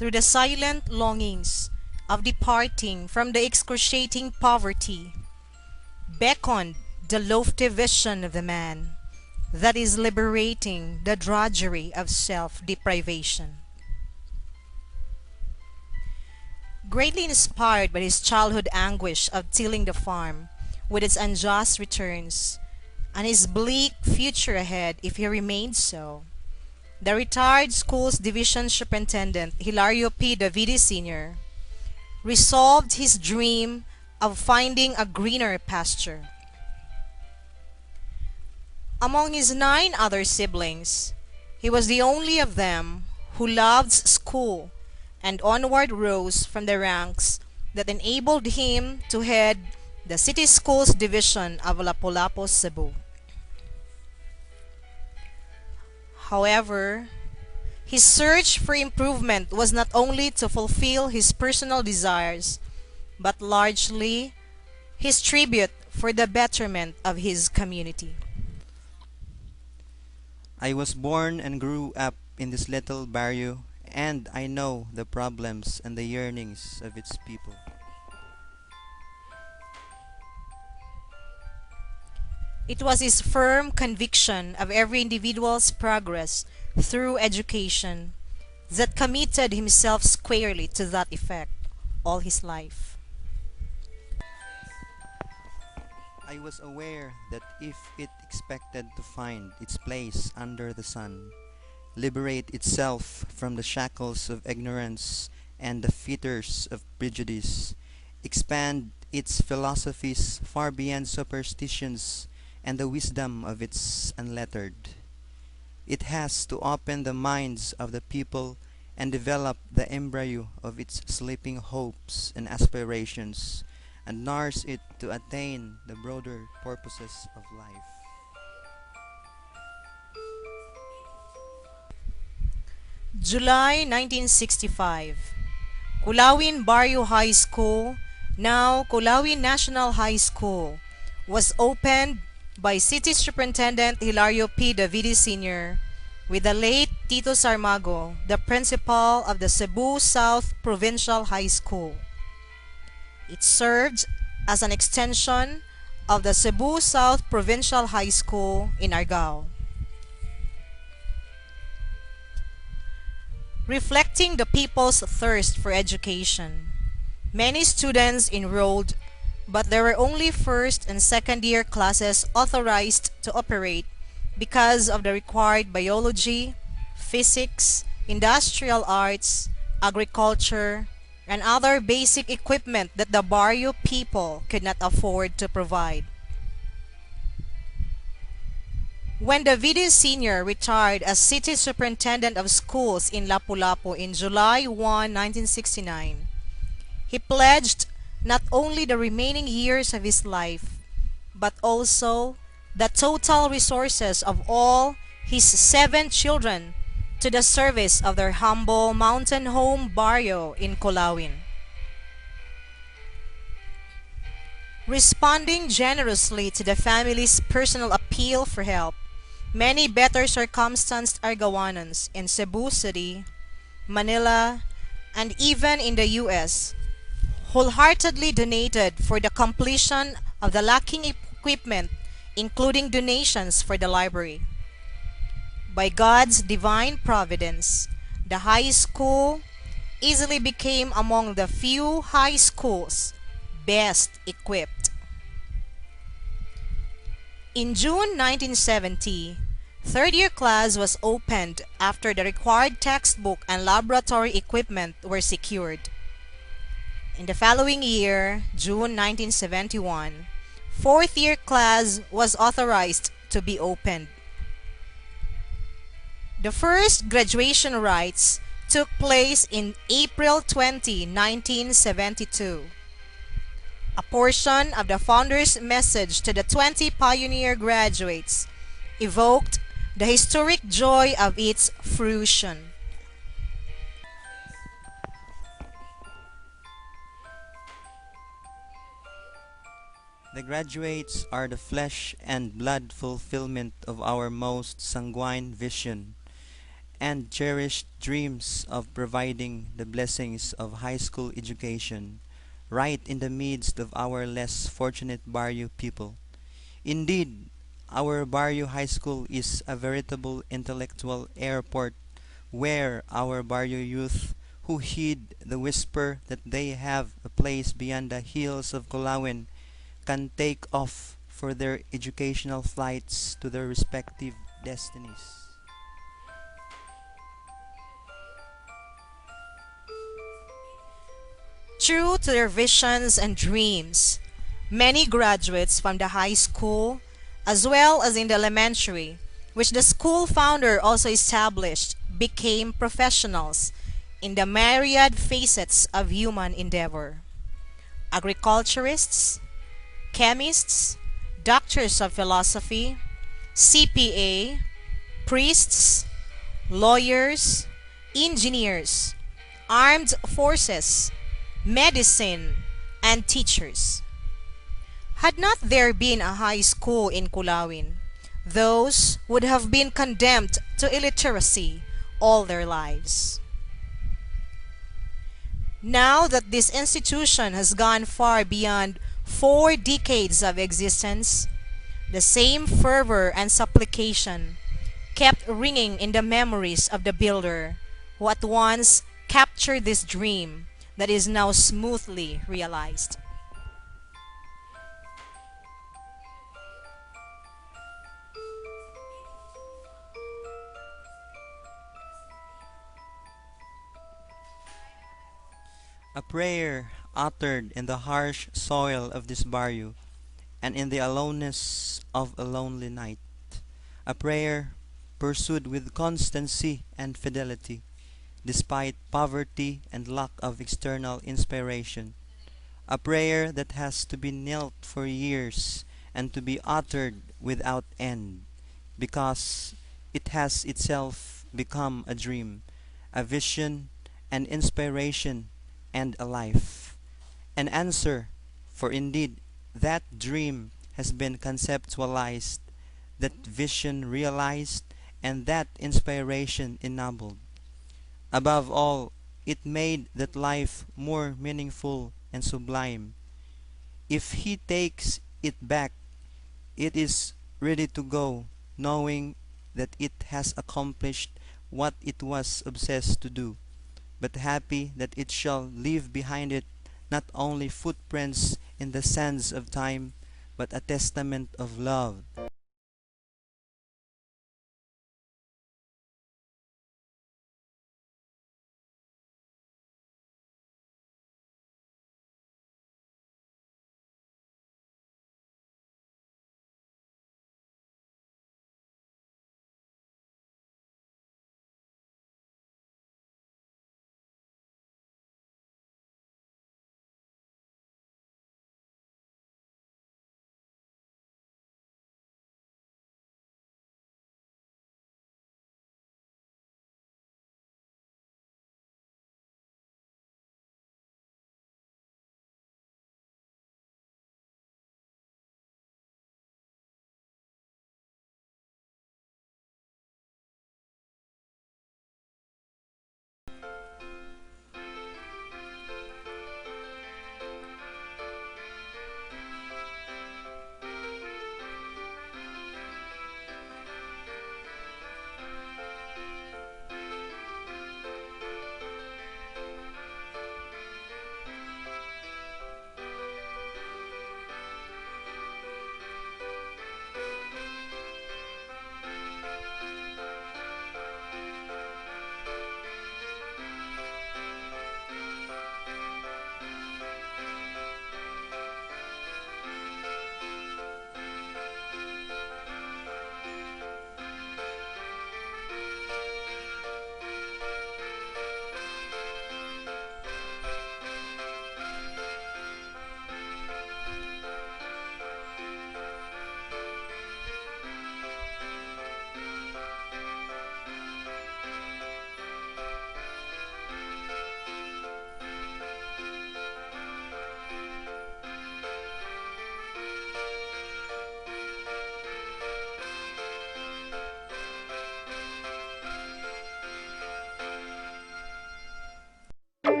through the silent longings of departing from the excruciating poverty, beckoned the lofty vision of the man that is liberating the drudgery of self-deprivation. Greatly inspired by his childhood anguish of tilling the farm with its unjust returns, and his bleak future ahead if he remained so, the retired schools division superintendent Hilario P. Davide Sr. resolved his dream of finding a greener pasture. Among his 9 other siblings, he was the only of them who loved school and onward rose from the ranks that enabled him to head the City Schools Division of Lapu-Lapu, Cebu. However, his search for improvement was not only to fulfill his personal desires, but largely his tribute for the betterment of his community. I was born and grew up in this little barrio, and I know the problems and the yearnings of its people. It was his firm conviction of every individual's progress through education that committed himself squarely to that effect all his life. I was aware that if it expected to find its place under the sun, liberate itself from the shackles of ignorance and the fetters of prejudice, expand its philosophies far beyond superstitions and the wisdom of its unlettered, it has to open the minds of the people and develop the embryo of its sleeping hopes and aspirations, and nourish it to attain the broader purposes of life. July 1965, Colawin Barrio High School, now Colawin National High School, was opened by City Superintendent Hilario P. Davide Sr. with the late Tito Sarmago, the principal of the Cebu South Provincial High School. It served as an extension of the Cebu South Provincial High School in Argao. Reflecting the people's thirst for education, many students enrolled, but there were only first and second year classes authorized to operate because of the required biology, physics, industrial arts, agriculture, and other basic equipment that the barrio people could not afford to provide. When Davide Sr. retired as City Superintendent of Schools in Lapu-Lapu in July 1, 1969, he pledged not only the remaining years of his life, but also the total resources of all his 7 children to the service of their humble mountain home barrio in Colawin. Responding generously to the family's personal appeal for help, many better circumstanced Argawanans in Cebu City, Manila, and even in the U.S. wholeheartedly donated for the completion of the lacking equipment, including donations for the library. By God's divine providence, the high school easily became among the few high schools best equipped. In June 1970, third-year class was opened after the required textbook and laboratory equipment were secured. In the following year, June 1971, fourth-year class was authorized to be opened. The first graduation rites took place in April 20, 1972. A portion of the founder's message to the 20 pioneer graduates evoked the historic joy of its fruition. The graduates are the flesh and blood fulfillment of our most sanguine vision, and cherished dreams of providing the blessings of high school education right in the midst of our less fortunate barrio people. Indeed, our barrio high school is a veritable intellectual airport where our barrio youth who heed the whisper that they have a place beyond the hills of Colawin can take off for their educational flights to their respective destinies. True to their visions and dreams, many graduates from the high school, as well as in the elementary, which the school founder also established, became professionals in the myriad facets of human endeavor. Agriculturists, chemists, doctors of philosophy, CPA, priests, lawyers, engineers, armed forces, medicine, and teachers. Had not there been a high school in Colawin, those would have been condemned to illiteracy all their lives. Now that this institution has gone far beyond 4 decades of existence, the same fervor and supplication kept ringing in the memories of the builder who at once captured this dream that is now smoothly realized. A prayer uttered in the harsh soil of this barrio and in the aloneness of a lonely night. A prayer pursued with constancy and fidelity, despite poverty and lack of external inspiration. A prayer that has to be knelt for years and to be uttered without end, because it has itself become a dream, a vision, an inspiration, and a life. An answer, for indeed that dream has been conceptualized, that vision realized, and that inspiration ennobled. Above all, it made that life more meaningful and sublime. If he takes it back, it is ready to go, knowing that it has accomplished what it was obsessed to do, but happy that it shall leave behind it not only footprints in the sands of time, but a testament of love